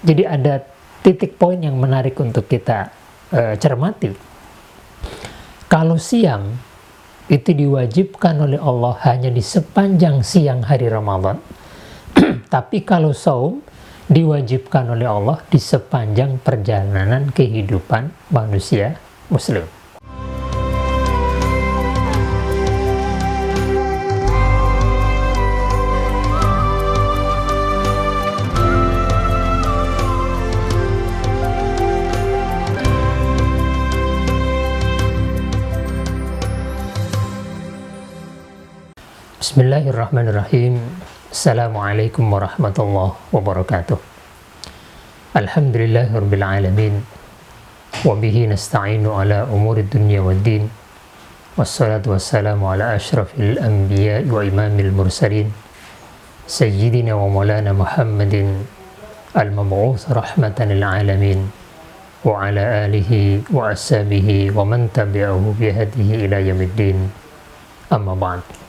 Jadi ada titik poin yang menarik untuk kita cermati. Kalau siam itu diwajibkan oleh Allah hanya di sepanjang siang hari Ramadan, tapi kalau saum diwajibkan oleh Allah di sepanjang perjalanan kehidupan manusia muslim. Bismillahirrahmanirrahim. Assalamualaikum warahmatullahi wabarakatuh. Alhamdulillahirabbil alamin. Wa bihi nasta'inu ala umuri dunya waddin. Wassalatu wassalamu ala asyrafil anbiya'i wa imamil mursalin. Sayyidina wa maulana Muhammadin al-mab'uts rahmatan lil alamin. Wa ala alihi wa ashabihi wa man tabi'ahu bihadihi ila yaumiddin. Amma ba'd.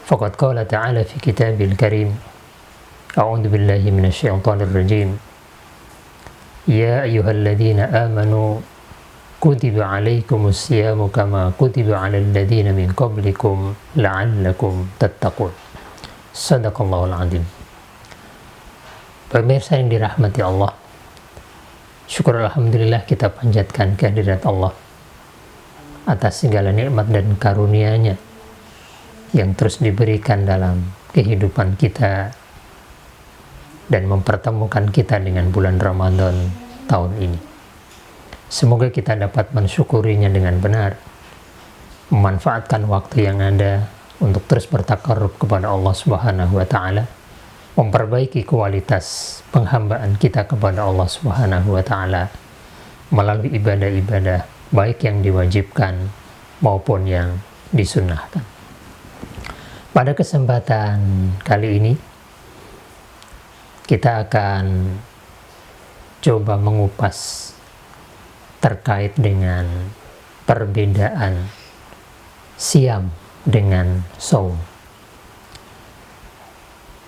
Faqad qala ta'ala fi kitabil karim. A'udzu billahi minasy syaithanir rajim. Ya ayyuhalladzina amanu kutiba 'alaikumus syiyamu kama kutiba 'alal ladzina min qablikum la'allakum tattaqun. Shadaqallahul 'adzim. Pemirsa yang dirahmati Allah, syukur alhamdulillah kita panjatkan kehadirat Allah atas segala nikmat dan karunia-Nya yang terus diberikan dalam kehidupan kita dan mempertemukan kita dengan bulan Ramadan tahun ini. Semoga kita dapat mensyukurinya dengan benar, memanfaatkan waktu yang ada untuk terus bertakarrub kepada Allah Subhanahu wa Ta'ala, memperbaiki kualitas penghambaan kita kepada Allah Subhanahu wa Ta'ala melalui ibadah-ibadah baik yang diwajibkan maupun yang disunnahkan. Pada kesempatan kali ini kita akan coba mengupas terkait dengan perbedaan siam dengan saum.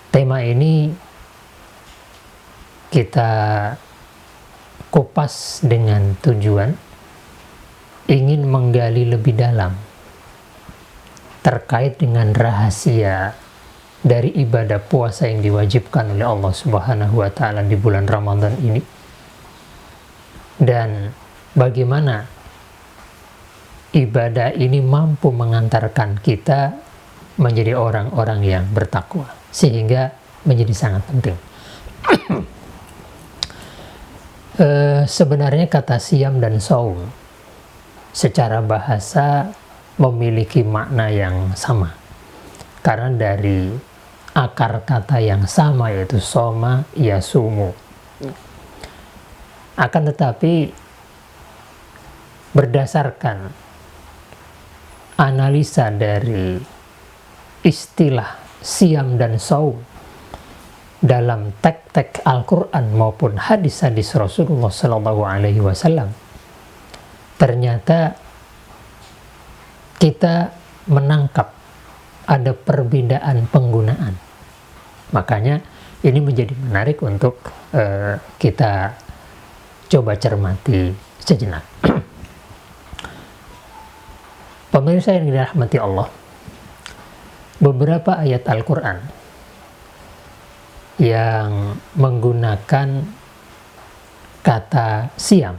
Tema ini kita kupas dengan tujuan ingin menggali lebih dalam terkait dengan rahasia dari ibadah puasa yang diwajibkan oleh Allah Subhanahu wa Ta'ala di bulan Ramadan ini, dan bagaimana ibadah ini mampu mengantarkan kita menjadi orang-orang yang bertakwa, sehingga menjadi sangat penting. Sebenarnya kata siam dan saum secara bahasa memiliki makna yang sama, karena dari akar kata yang sama, yaitu soma yasumu. Akan tetapi berdasarkan analisa dari istilah siam dan saum dalam teks-teks Al-Quran maupun hadis-hadis Rasulullah SAW, ternyata kita menangkap ada perbedaan penggunaan. Makanya ini menjadi menarik untuk kita coba cermati sejenak. Pemirsa yang dirahmati Allah, beberapa ayat Al-Quran yang menggunakan kata siam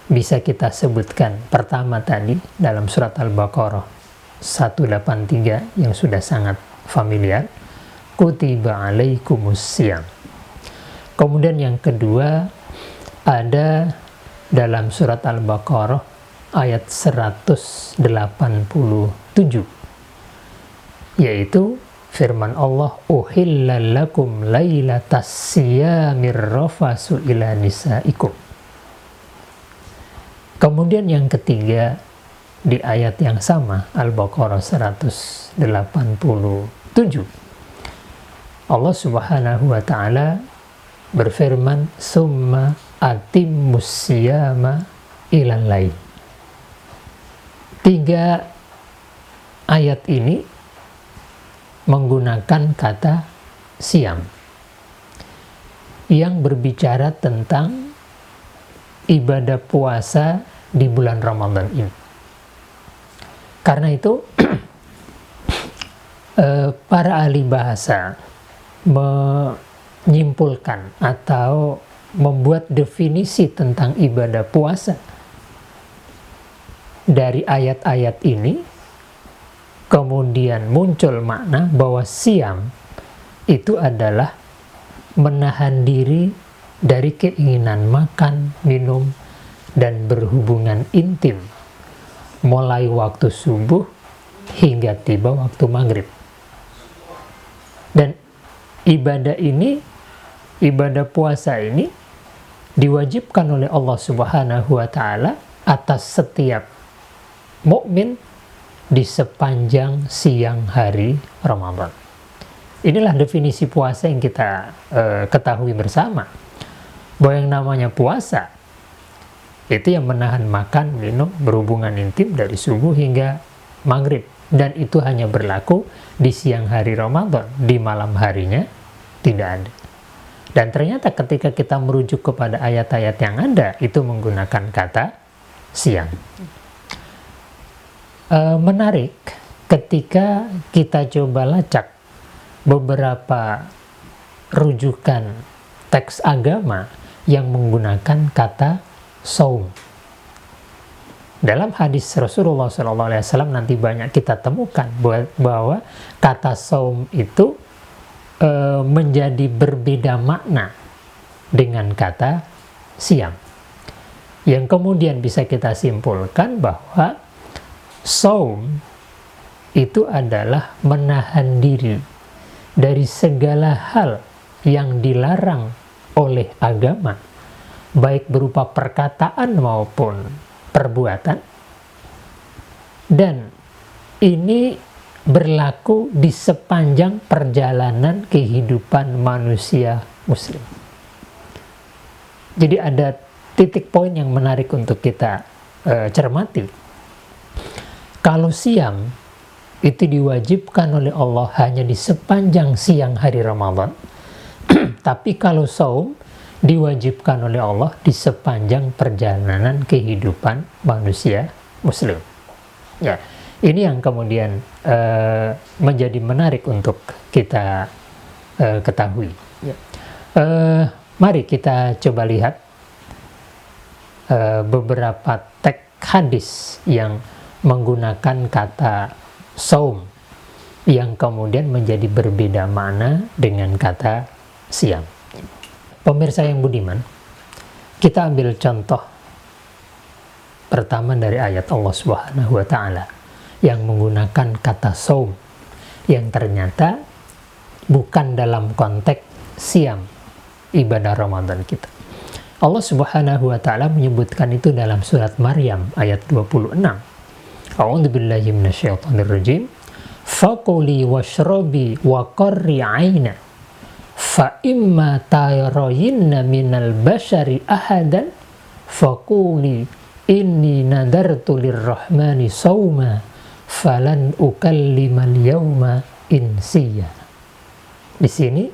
bisa kita sebutkan. Pertama tadi dalam surat Al-Baqarah 183 yang sudah sangat familiar, kutiba alaikumus siyam. Kemudian yang kedua ada dalam surat Al-Baqarah ayat 187, yaitu firman Allah, uhilla lakum lailatas siyamir rafasu ila nisaikum. Kemudian yang ketiga di ayat yang sama, Al-Baqarah 187, Allah Subhanahu wa Ta'ala berfirman, summa atimmus siyama ilal lail. 3 ayat ini menggunakan kata siam. yang berbicara tentang ibadah puasa di bulan Ramadan ini. Karena itu para ahli bahasa menyimpulkan atau membuat definisi tentang ibadah puasa dari ayat-ayat ini, kemudian muncul makna bahwa siam itu adalah menahan diri dari keinginan makan, minum, dan berhubungan intim mulai waktu subuh hingga tiba waktu maghrib. Dan ibadah puasa ini diwajibkan oleh Allah Subhanahu wa Ta'ala atas setiap mukmin di sepanjang siang hari Ramadan. Inilah definisi puasa yang kita ketahui bersama, bahwa yang namanya puasa itu yang menahan makan, minum, berhubungan intim dari subuh hingga maghrib, dan itu hanya berlaku di siang hari Ramadan. Di malam harinya tidak ada. Dan ternyata ketika kita merujuk kepada ayat-ayat yang ada, itu menggunakan kata siang. Menarik ketika kita coba lacak beberapa rujukan teks agama yang menggunakan kata saum. Dalam hadis Rasulullah SAW nanti banyak kita temukan bahwa kata saum itu menjadi berbeda makna dengan kata siam. Yang kemudian bisa kita simpulkan bahwa saum itu adalah menahan diri dari segala hal yang dilarang oleh agama, baik berupa perkataan maupun perbuatan, dan ini berlaku di sepanjang perjalanan kehidupan manusia muslim. Jadi ada titik poin yang menarik untuk kita cermati. Kalau siam itu diwajibkan oleh Allah hanya di sepanjang siang hari Ramadan, tapi kalau saum diwajibkan oleh Allah di sepanjang perjalanan kehidupan manusia muslim. Ya, ini yang kemudian menjadi menarik untuk kita ketahui. Ya. Mari kita coba lihat beberapa teks hadis yang menggunakan kata saum yang kemudian menjadi berbeda makna dengan kata siam. Pemirsa yang budiman, kita ambil contoh pertama dari ayat Allah Subhanahu wa Ta'ala yang menggunakan kata saum yang ternyata bukan dalam konteks siam, ibadah Ramadan kita. Allah Subhanahu wa Ta'ala menyebutkan itu dalam surat Maryam ayat 26. A'udzubillahi minasyaitonir rajim. Faquli washrabi wa qarri 'aina fa imma tayrayinna minal bashari ahadan faquli inni nadartu lirrahmani sawma falan ukallimal yawma insiya. Di sini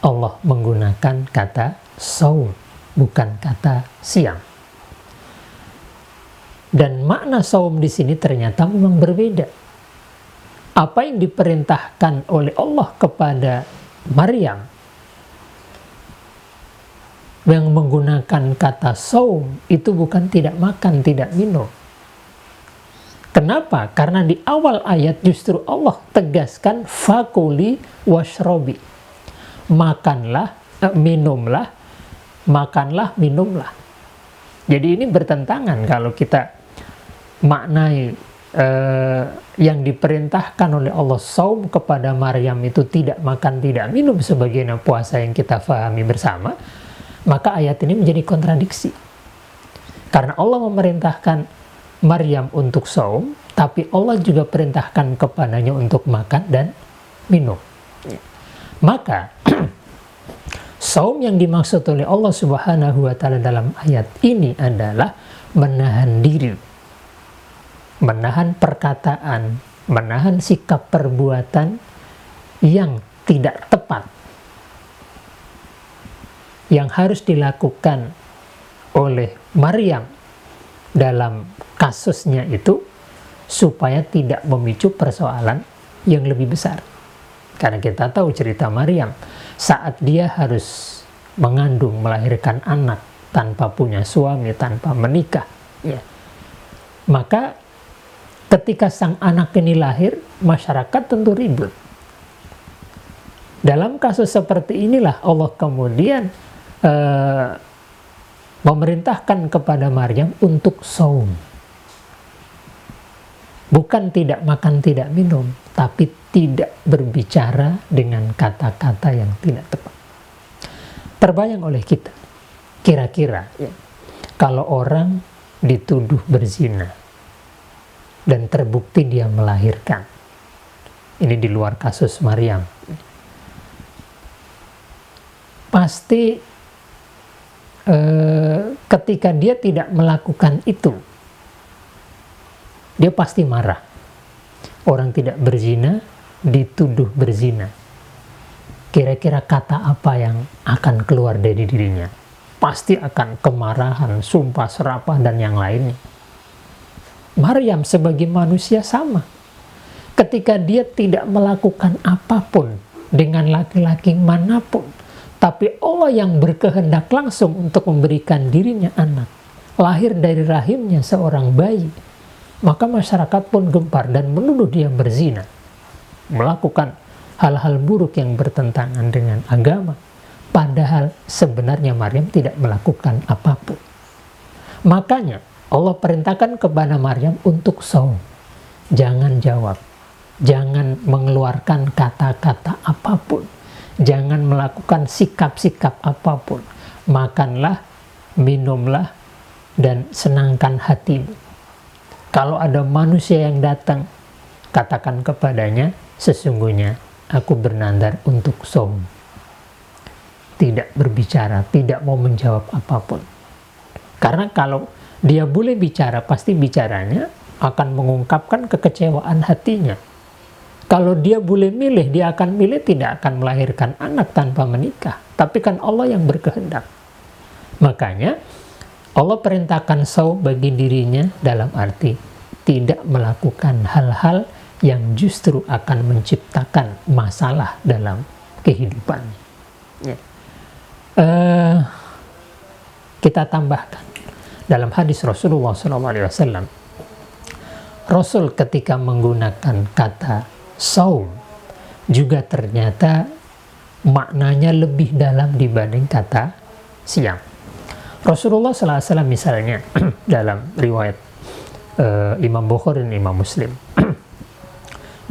Allah menggunakan kata saum, bukan kata siam. Dan makna saum di sini ternyata memang berbeda. Apa yang diperintahkan oleh Allah kepada Maryam yang menggunakan kata saum itu bukan tidak makan, tidak minum. Kenapa? Karena di awal ayat justru Allah tegaskan fakuli washrobi. Makanlah, minumlah, makanlah, minumlah. Jadi ini bertentangan kalau kita maknai yang diperintahkan oleh Allah saum kepada Maryam itu tidak makan, tidak minum sebagaimana puasa yang kita fahami bersama, maka ayat ini menjadi kontradiksi. Karena Allah memerintahkan Maryam untuk saum, tapi Allah juga perintahkan kepadanya untuk makan dan minum. Maka saum yang dimaksud oleh Allah Subhanahu wa Ta'ala dalam ayat ini adalah menahan diri, menahan perkataan, menahan sikap perbuatan yang tidak tepat yang harus dilakukan oleh Maryam dalam kasusnya itu supaya tidak memicu persoalan yang lebih besar. Karena kita tahu cerita Maryam saat dia harus mengandung, melahirkan anak tanpa punya suami, tanpa menikah, ya. Maka ketika sang anak ini lahir, masyarakat tentu ribut. Dalam kasus seperti inilah Allah kemudian memerintahkan kepada Maryam untuk saum. Bukan tidak makan, tidak minum, tapi tidak berbicara dengan kata-kata yang tidak tepat. Terbayang oleh kita, kira-kira ya, kalau orang dituduh berzina dan terbukti dia melahirkan, ini di luar kasus Maryam, pasti ketika dia tidak melakukan itu, dia pasti marah. Orang tidak berzina dituduh berzina, kira-kira kata apa yang akan keluar dari dirinya? Pasti akan kemarahan, sumpah serapah, dan yang lainnya. Maryam sebagai manusia sama. Ketika dia tidak melakukan apapun dengan laki-laki manapun, tapi Allah yang berkehendak langsung untuk memberikan dirinya anak, lahir dari rahimnya seorang bayi, maka masyarakat pun gempar dan menuduh dia berzina, melakukan hal-hal buruk yang bertentangan dengan agama. Padahal sebenarnya Maryam tidak melakukan apapun. Makanya Allah perintahkan kepada Maryam untuk saum. Jangan jawab, jangan mengeluarkan kata-kata apapun, jangan melakukan sikap-sikap apapun. Makanlah, minumlah, dan senangkan hatimu. Kalau ada manusia yang datang, katakan kepadanya, sesungguhnya aku bernadar untuk saum. Tidak berbicara, tidak mau menjawab apapun. Karena kalau dia boleh bicara, pasti bicaranya akan mengungkapkan kekecewaan hatinya. Kalau dia boleh milih, dia akan milih tidak akan melahirkan anak tanpa menikah. Tapi kan Allah yang berkehendak. Makanya Allah perintahkan saum bagi dirinya dalam arti tidak melakukan hal-hal yang justru akan menciptakan masalah dalam kehidupannya. Ya. Kita tambahkan dalam hadis Rasulullah SAW, Rasul ketika menggunakan kata saum juga ternyata maknanya lebih dalam dibanding kata siam. Rasulullah SAW misalnya dalam riwayat Imam Bukhari dan Imam Muslim,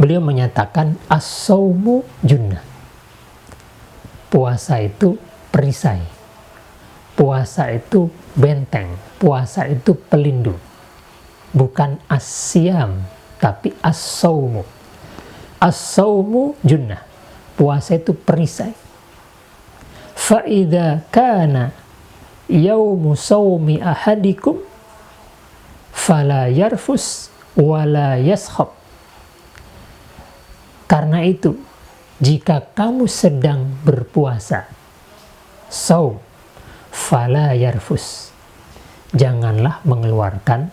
beliau menyatakan as-saumu junnah. Puasa itu perisai. Puasa itu benteng. Puasa itu pelindung. Bukan as-siam, tapi as-saumu. As-saumu junnah. Puasa itu perisai. Fa'idha kana yaumu saumi ahadikum fala yarfus wala yaskhab. Karena itu, jika kamu sedang berpuasa, saum, fala yarfus, janganlah mengeluarkan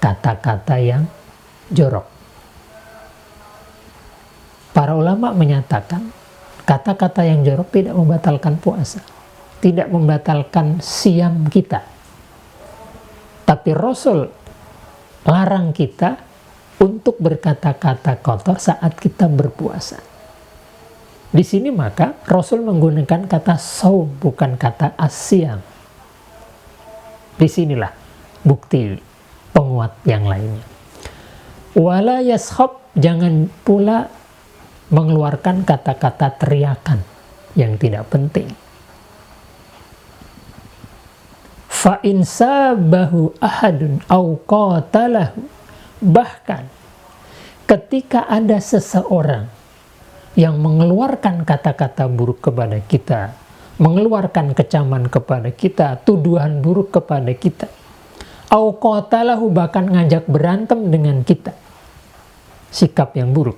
kata-kata yang jorok. Para ulama menyatakan, kata-kata yang jorok tidak membatalkan puasa, tidak membatalkan siam kita. Tapi Rasul larang kita untuk berkata-kata kotor saat kita berpuasa. Di sini maka Rasul menggunakan kata saum, bukan kata asyam. Disinilah bukti penguat yang lainnya. Wala yaskhab, jangan pula mengeluarkan kata-kata teriakan yang tidak penting. Fa in sabahu ahadun au qatalahu, bahkan ketika ada seseorang yang mengeluarkan kata-kata buruk kepada kita, mengeluarkan kecaman kepada kita, tuduhan buruk kepada kita, au qatalahu, bahkan ngajak berantem dengan kita, sikap yang buruk,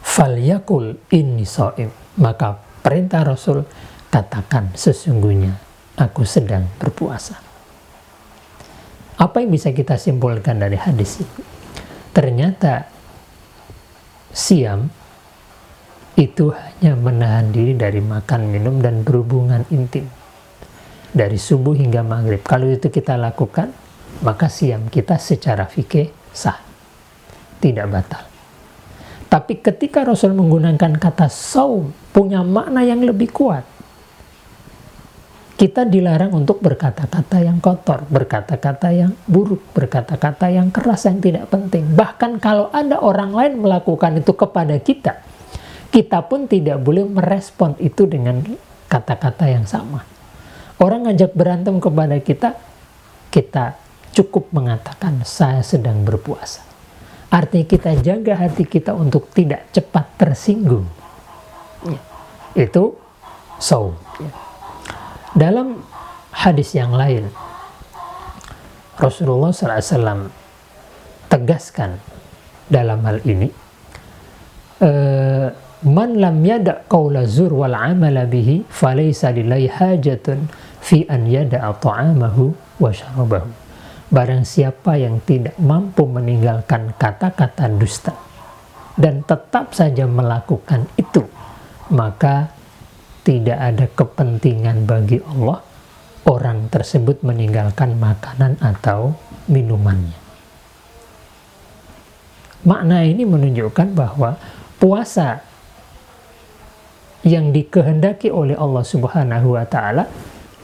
falyakul inni shaim, maka perintah Rasul, katakan sesungguhnya aku sedang berpuasa. Apa yang bisa kita simpulkan dari hadis ini? Ternyata siam itu hanya menahan diri dari makan, minum, dan berhubungan intim dari subuh hingga maghrib. Kalau itu kita lakukan, maka siam kita secara fikih sah, tidak batal. Tapi ketika Rasul menggunakan kata saum, punya makna yang lebih kuat. Kita dilarang untuk berkata-kata yang kotor, berkata-kata yang buruk, berkata-kata yang keras, yang tidak penting. Bahkan kalau ada orang lain melakukan itu kepada kita, kita pun tidak boleh merespon itu dengan kata-kata yang sama. Orang ngajak berantem kepada kita, kita cukup mengatakan saya sedang berpuasa. Artinya kita jaga hati kita untuk tidak cepat tersinggung. Itu saum. Dalam hadis yang lain, Rasulullah SAW tegaskan dalam hal ini, man lam yada' qawla zur wal amala bihi falaysa lillahi hajatun fi an yada'a ta'amahu wa syarabahu. Barang siapa yang tidak mampu meninggalkan kata-kata dusta dan tetap saja melakukan itu, maka tidak ada kepentingan bagi Allah orang tersebut meninggalkan makanan atau minumannya. Makna ini menunjukkan bahwa puasa yang dikehendaki oleh Allah Subhanahu wa Ta'ala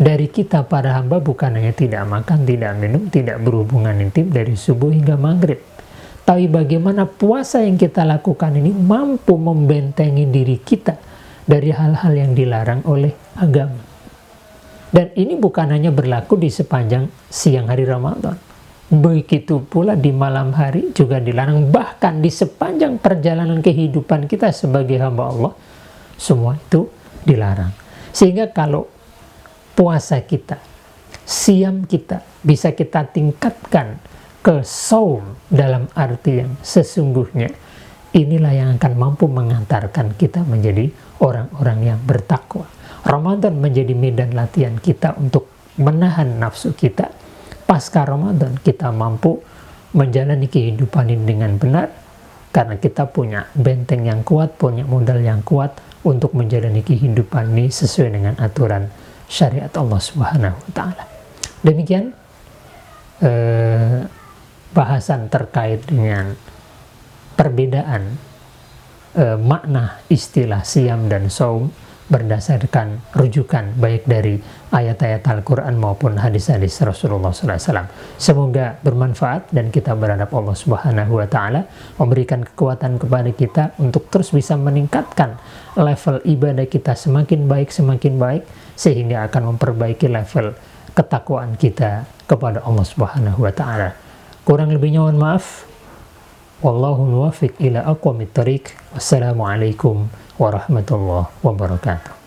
dari kita para hamba bukan hanya tidak makan, tidak minum, tidak berhubungan intim dari subuh hingga maghrib, tapi bagaimana puasa yang kita lakukan ini mampu membentengi diri kita dari hal-hal yang dilarang oleh agama. Dan ini bukan hanya berlaku di sepanjang siang hari Ramadan, begitu pula di malam hari juga dilarang. Bahkan di sepanjang perjalanan kehidupan kita sebagai hamba Allah, semua itu dilarang. Sehingga kalau puasa kita, siam kita bisa kita tingkatkan ke saum dalam arti yang sesungguhnya, inilah yang akan mampu mengantarkan kita menjadi orang-orang yang bertakwa. Ramadan menjadi medan latihan kita untuk menahan nafsu kita. Pasca Ramadan kita mampu menjalani kehidupan ini dengan benar, karena kita punya benteng yang kuat, punya modal yang kuat untuk menjalani kehidupan ini sesuai dengan aturan syariat Allah Subhanahu wa Ta'ala. Demikian bahasan terkait dengan perbedaan makna istilah siam dan saum berdasarkan rujukan baik dari ayat-ayat Al-Quran maupun hadis-hadis Rasulullah SAW. Semoga bermanfaat dan kita berharap Allah Subhanahu wa Ta'ala memberikan kekuatan kepada kita untuk terus bisa meningkatkan level ibadah kita semakin baik sehingga akan memperbaiki level ketakwaan kita kepada Allah Subhanahu wa Ta'ala. Kurang lebihnya mohon maaf. Wallahu muwaffiq ila aqwamit thariq. Wassalamualaikum warahmatullahi wabarakatuh.